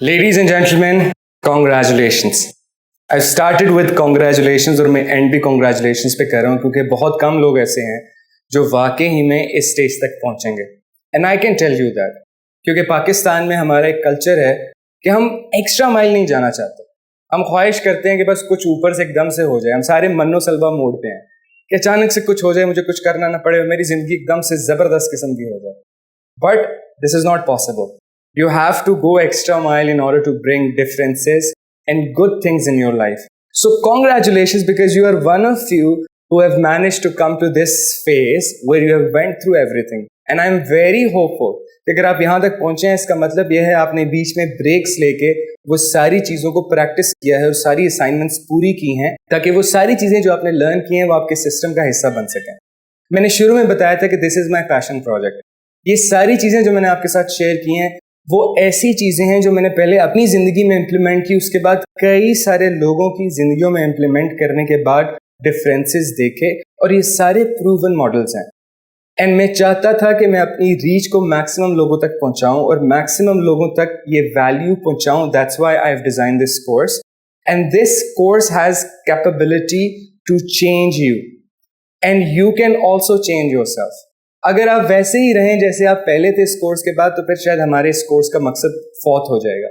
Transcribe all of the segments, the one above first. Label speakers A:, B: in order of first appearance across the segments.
A: Ladies and gentlemen, congratulations. I started with congratulations और मैं end भी congratulations पे कर रहा हूँ क्योंकि बहुत कम लोग ऐसे हैं जो वाकई ही में इस स्टेज तक पहुँचेंगे. And I can tell you that क्योंकि पाकिस्तान में हमारा एक कल्चर है कि हम एक्स्ट्रा माइल नहीं जाना चाहते. हम ख्वाहिश करते हैं कि बस कुछ ऊपर से एकदम से हो जाए. हम सारे मन्नो सलवा मोड पे हैं कि अचानक से कुछ हो जाए, मुझे कुछ करना ना पड़े और मेरी जिंदगी एकदम से जबरदस्त किस्म की हो जाए. But this is not possible. You have to go extra mile in order to bring differences and good things in your life. So congratulations, because you are one of few who have managed to come to this phase where you have went through everything. And I am very hopeful कि अगर आप यहाँ तक पहुँचे हैं, इसका मतलब यह है आपने बीच में ब्रेक्स लेके वो सारी चीज़ों को प्रैक्टिस किया है और सारी असाइनमेंट्स पूरी की हैं ताकि वो सारी चीज़ें जो आपने लर्न की हैं वो आपके सिस्टम का हिस्सा बन सकें. मैंने शुरू में बताया था कि this is my passion project. ये सारी चीज़ें जो मैंने आपके साथ शेयर की हैं वो ऐसी चीज़ें हैं जो मैंने पहले अपनी ज़िंदगी में इम्प्लीमेंट की, उसके बाद कई सारे लोगों की ज़िंदगियों में इम्प्लीमेंट करने के बाद डिफरेंसेस देखे और ये सारे प्रूवन मॉडल्स हैं. एंड मैं चाहता था कि मैं अपनी रीच को मैक्सिमम लोगों तक पहुंचाऊं और मैक्सिमम लोगों तक ये वैल्यू पहुंचाऊं. That's why I have designed this course and this course has capability to change you and you can also change yourself. अगर आप वैसे ही रहें जैसे आप पहले थे इस कोर्स के बाद तो फिर शायद हमारे इस कोर्स का मकसद फौत हो जाएगा.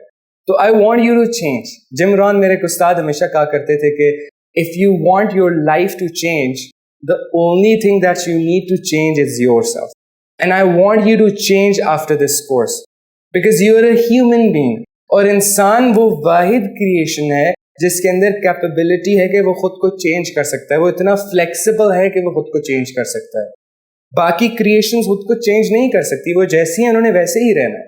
A: तो I want you to change. Jim Rohn मेरे एक उस्ताद हमेशा कहा करते थे कि if you want your life to change the only thing that you need to change is yourself. And I want you to change after this course because you are a human being. और इंसान वो वाहिद creation है जिसके अंदर capability है कि वो खुद को चेंज कर सकता है. वो इतना फ्लेक्सिबल है कि वो खुद को चेंज कर सकता है. बाकी क्रिएशंस खुद को चेंज नहीं कर सकती. वो जैसी हैं उन्होंने वैसे ही रहना है.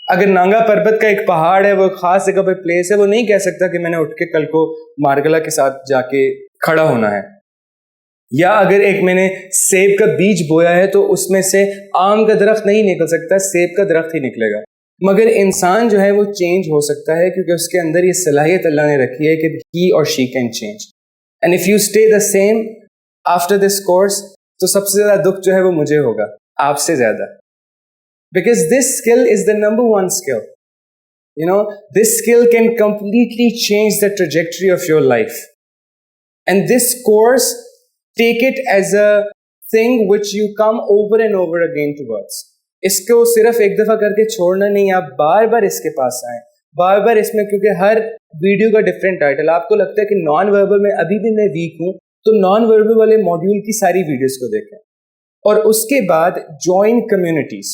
A: अगर नांगा पर्वत का एक पहाड़ है, वो खास जगह पे प्लेस है, वो नहीं कह सकता कि मैंने उठ के कल को मार्गला के साथ जाके खड़ा होना है. या अगर एक मैंने सेब का बीज बोया है तो उसमें से आम का दरख्त नहीं निकल सकता, सेब का दरख्त ही निकलेगा. मगर इंसान जो है वो चेंज हो सकता है क्योंकि उसके अंदर ये सलाहियत अल्लाह ने रखी है कि ही और she can change. And if you stay the same after this course तो सबसे ज्यादा दुख जो है वो मुझे होगा, आपसे ज्यादा. Because this skill is the number one skill. You know, this skill can completely change the trajectory of your life. And this course take it as a thing which you come over and over again towards. इसको सिर्फ एक दफा करके छोड़ना नहीं, आप बार बार इसके पास आए, बार बार इसमें, क्योंकि हर वीडियो का डिफरेंट टाइटल. आपको लगता है कि नॉन वर्बल में अभी भी मैं वीक हूं तो नॉन वर्बल वाले मॉड्यूल की सारी वीडियोस को देखें. और उसके बाद जॉइन कम्युनिटीज.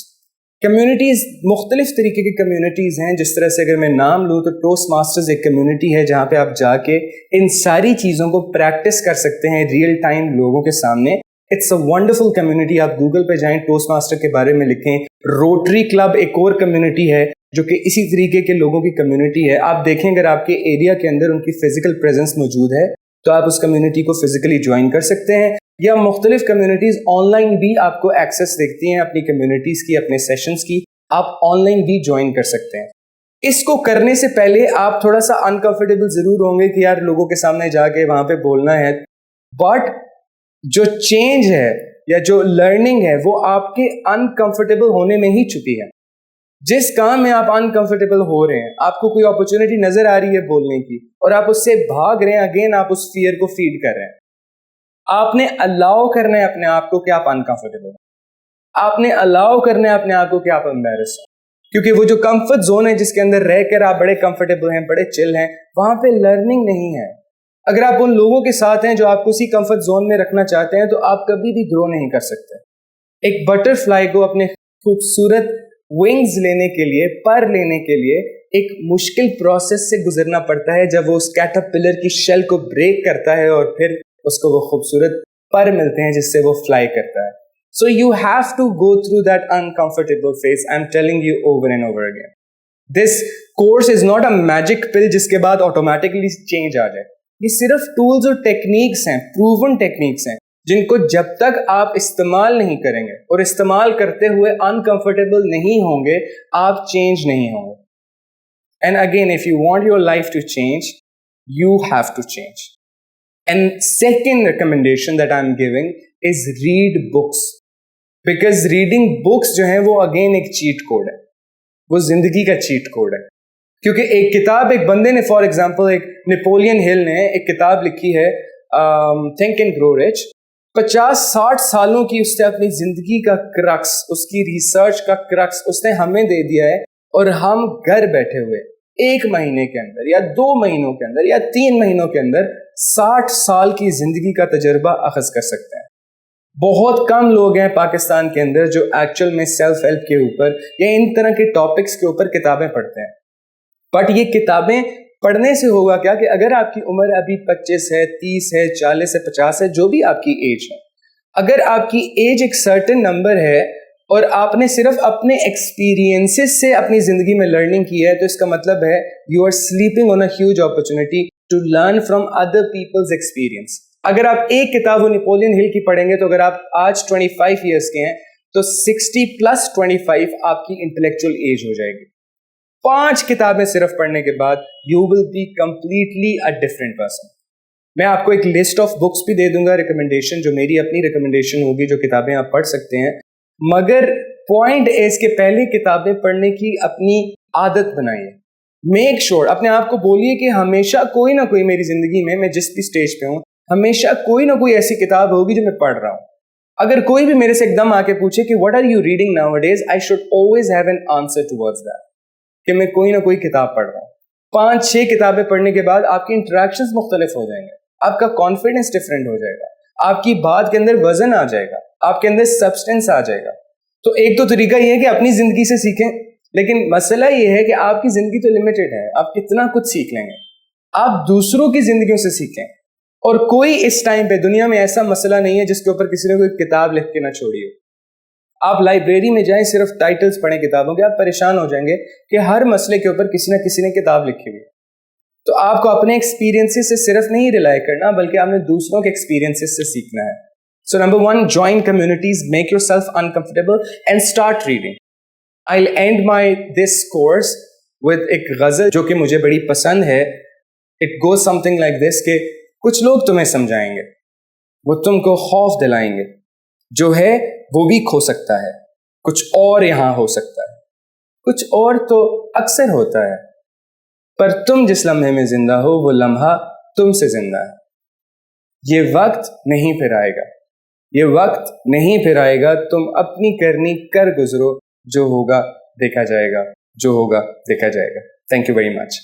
A: कम्युनिटीज मुख्तलिफ तरीके की कम्युनिटीज हैं. जिस तरह से अगर मैं नाम लूँ तो टोस्ट मास्टर्स एक कम्युनिटी है जहाँ पे आप जाके इन सारी चीज़ों को प्रैक्टिस कर सकते हैं रियल टाइम लोगों के सामने. It's a wonderful community. आप गूगल पे जाएं, टोस्ट मास्टर के बारे में लिखें. रोटरी क्लब एक और कम्युनिटी है जो कि इसी तरीके के लोगों की कम्युनिटी है. आप देखें अगर आपके एरिया के अंदर उनकी फिजिकल प्रेजेंस मौजूद है तो आप उस कम्युनिटी को फिजिकली ज्वाइन कर सकते हैं. या मुख्तलिफ कम्युनिटीज ऑनलाइन भी आपको एक्सेस देखती हैं अपनी कम्युनिटीज की, अपने सेशंस की. आप ऑनलाइन भी ज्वाइन कर सकते हैं. इसको करने से पहले आप थोड़ा सा अनकंफर्टेबल जरूर होंगे कि यार लोगों के सामने जाके वहां पे बोलना है. बट जो चेंज है या जो लर्निंग है वो आपके अनकंफर्टेबल होने में ही छुपी है. जिस काम में आप अनकंफर्टेबल हो रहे हैं, आपको कोई अपॉर्चुनिटी नजर आ रही है बोलने की और आप उससे भाग रहे हैं, अगेन आप उस फियर को फीड कर रहे हैं. आपने अलाउ करना है अपने आप को कि आप अनकंफर्टेबल हो. आपने अलाउ करना है अपने आप को कि आप एम्बैरेस हो. क्योंकि वो जो कंफर्ट जोन है जिसके अंदर रहकर आप बड़े कंफर्टेबल हैं, बड़े चिल हैं, वहां पे लर्निंग नहीं है. अगर आप उन लोगों के साथ हैं जो आपको उसी कंफर्ट जोन में रखना चाहते हैं तो आप कभी भी ग्रो नहीं कर सकते. एक बटरफ्लाई को अपने खूबसूरत विंग्स लेने के लिए, पर लेने के लिए एक मुश्किल प्रोसेस से गुजरना पड़ता है जब वो उस कैटरपिलर की शेल को ब्रेक करता है और फिर उसको वो खूबसूरत पर मिलते हैं जिससे वो फ्लाई करता है. So you have to go through that uncomfortable phase. I am telling you over and over again. This course is not a magic pill जिसके बाद ऑटोमेटिकली चेंज आ जाए. ये सिर्फ टूल्स और टेक्निक्स हैं, प्रूवन टेक्निक्स हैं, जिनको जब तक आप इस्तेमाल नहीं करेंगे और इस्तेमाल करते हुए अनकंफर्टेबल नहीं होंगे, आप चेंज नहीं होंगे. And again, if you want your life to change, you have to change. And second recommendation that I'm giving is read books. Because reading books जो है वो again एक cheat code है, वो जिंदगी का cheat code है. کیونکہ ایک کتاب ایک بندے نے فار ایگزامپل ایک نیپولین ہل نے ایک کتاب لکھی ہے تھنک اینڈ گرو رچ. 50-60 سالوں کی اس نے اپنی زندگی کا کرکس, اس کی ریسرچ کا کرکس اس نے ہمیں دے دیا ہے, اور ہم گھر بیٹھے ہوئے 1 مہینے کے اندر یا 2 مہینوں کے اندر یا 3 مہینوں کے اندر 60 سال کی زندگی کا تجربہ اخذ کر سکتے ہیں. بہت کم لوگ ہیں پاکستان کے اندر جو ایکچوئل میں سیلف ہیلپ کے اوپر یا ان طرح کے ٹاپکس کے اوپر کتابیں پڑھتے ہیں. بٹ یہ کتابیں پڑھنے سے ہوگا کیا کہ اگر آپ کی عمر ابھی 25 ہے, 30 ہے, 40 ہے, 50 ہے, جو بھی آپ کی ایج ہے, اگر آپ کی ایج ایک سرٹن نمبر ہے اور آپ نے صرف اپنے ایکسپیرینسز سے اپنی زندگی میں لرننگ کی ہے, تو اس کا مطلب ہے you are sleeping on a huge opportunity to learn from other peoples experience. اگر آپ ایک کتاب وہ نیپولین ہل کی پڑھیں گے تو اگر آپ آج 25 ایئرس کے ہیں تو 60 پلس 25 آپ کی انٹلیکچوئل ایج ہو جائے گی. 5 کتابیں صرف پڑھنے کے بعد you will be completely a different person. میں آپ کو ایک لسٹ آف بکس بھی دے دوں گا, ریکمنڈیشن, جو میری اپنی ریکمنڈیشن ہوگی, جو کتابیں آپ پڑھ سکتے ہیں. مگر پوائنٹ اس کے پہلے کتابیں پڑھنے کی اپنی عادت بنائیے. میک شور اپنے آپ کو بولیے کہ ہمیشہ کوئی نہ کوئی میری زندگی میں جس بھی اسٹیج پہ ہوں, ہمیشہ کوئی نہ کوئی ایسی کتاب ہوگی جو میں پڑھ رہا ہوں. اگر کوئی بھی میرے سے ایک دم آ کے پوچھے کہ what are you reading nowadays, I should always have an answer towards that کہ میں کوئی نہ کوئی کتاب پڑھ رہا ہوں. 5-6 کتابیں پڑھنے کے بعد آپ کی انٹریکشنز مختلف ہو جائیں گے, آپ کا کانفیڈنس ڈفرینٹ ہو جائے گا, آپ کی بات کے اندر وزن آ جائے گا, آپ کے اندر سبسٹینس آ جائے گا. تو ایک تو طریقہ یہ ہے کہ اپنی زندگی سے سیکھیں, لیکن مسئلہ یہ ہے کہ آپ کی زندگی تو لمیٹڈ ہے, آپ کتنا کچھ سیکھ لیں گے. آپ دوسروں کی زندگیوں سے سیکھیں, اور کوئی اس ٹائم پہ دنیا میں ایسا مسئلہ نہیں ہے جس کے اوپر کسی نے کوئی کتاب لکھ کے نہ چھوڑی ہو. آپ لائبریری میں جائیں, صرف ٹائٹلز پڑھیں کتابوں کے, آپ پریشان ہو جائیں گے کہ ہر مسئلے کے اوپر کسی نہ کسی نے کتاب لکھی ہوئی. تو آپ کو اپنے ایکسپیرینسز سے صرف نہیں ریلائی کرنا, بلکہ آپ نے دوسروں کے ایکسپیرینسز سے سیکھنا ہے. So number 1, join communities, make yourself uncomfortable and start reading. I'll end this course with ایک غزل جو کہ مجھے بڑی پسند ہے. It goes something like this کہ کچھ لوگ تمہیں سمجھائیں گے, وہ تم کو خوف دلائیں گے, جو ہے وہ بھی کھو سکتا ہے, کچھ اور یہاں ہو سکتا ہے, کچھ اور تو اکثر ہوتا ہے, پر تم جس لمحے میں زندہ ہو وہ لمحہ تم سے زندہ ہے. یہ وقت نہیں پھر آئے گا, یہ وقت نہیں پھر آئے گا, تم اپنی کرنی کر گزرو, جو ہوگا دیکھا جائے گا, جو ہوگا دیکھا جائے گا. Thank you very much.